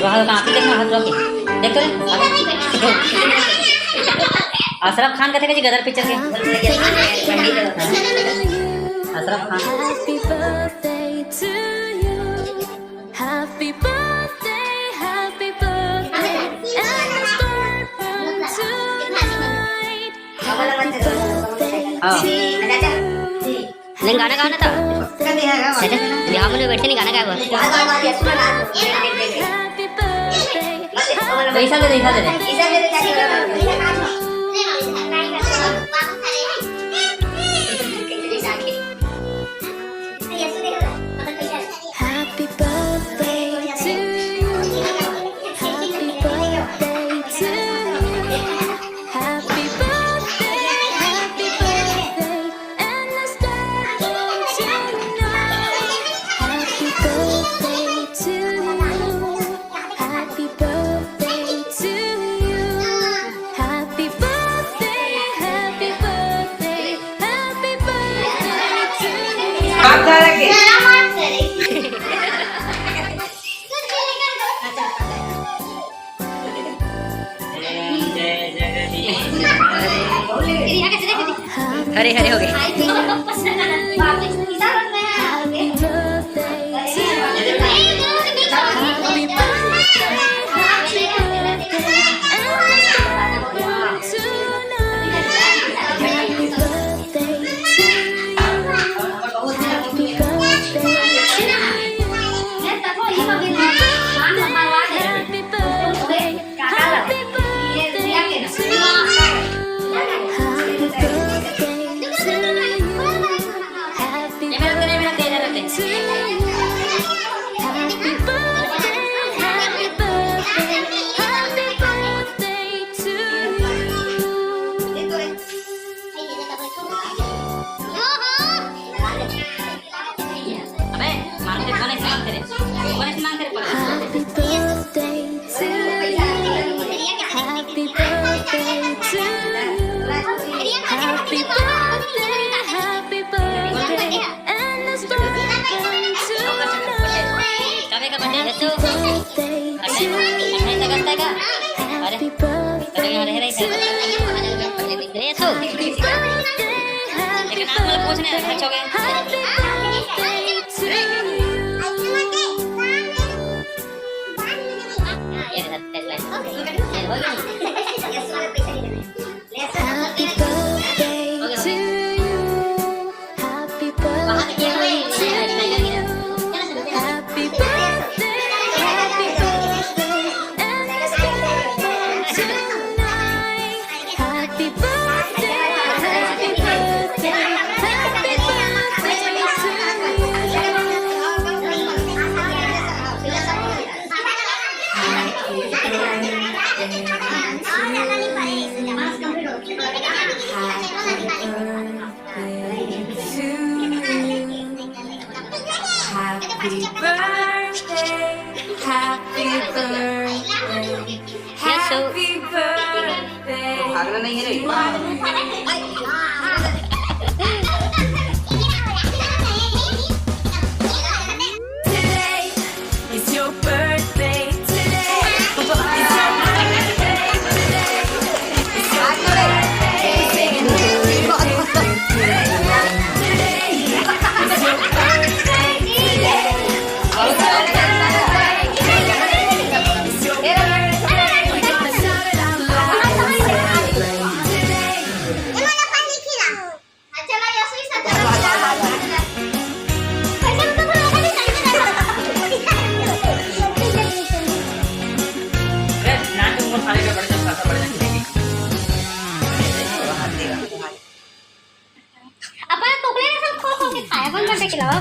वहाँ आँखें देखना हाथ रोके देख तो अशरफ खान कहते हैं जी गदर पिक्चर के Ashraf Khan Happy birthday to you. Happy birthday, happy birthday. And the start from tonight. Happy birthday to you. नहीं गाना गाना था यहाँ मुझे बैठे नहीं गाना गाया हुआ Happy birthday. पैसा दे Happy birthday to you. Happy birthday to you. Happy birthday, happy birthday. And the start from tonight. Happy birthday to you. Happy birthday to you. Happy birthday, happy birthday. Happy birthday to you. Hare Hare हो गए Happy birthday to you. Happy birthday, happy birthday. And the start from tonight. Happy birthday to you. Happy birthday to you. Happy birthday, happy birthday to you. Happy birthday to you. Happy birthday to you. Happy birthday, happy birthday, happy birthday to you. अबे मांगते कौन ऐसे मांगते रे Happy birthday to you. Happy birthday to you. Happy birthday, happy birthday. And the start from tonight. कभी का birthday है तो Birthday to you. नहीं लगता है क्या Happy birthday यहाँ रह रही to है you. रे तो Happy birthday, happy लेकिन आप मतलब कुछ नहीं खर्च हो गए Happy birthday to you. ये रहता है life Happy birthday to you. Happy birthday to you. Happy birthday, happy birthday. And the start from tonight. Happy birthday, happy birthday. Happy birthday to Happy birthday, happy birthday, happy birthday. भागना नहीं है रे Today is your birthday. Today is your birthday. Today is your birthday. Singing happy birthday. Today is your birthday. अपन टोकले ने सब खो खो के खाया कौन करके खिलावा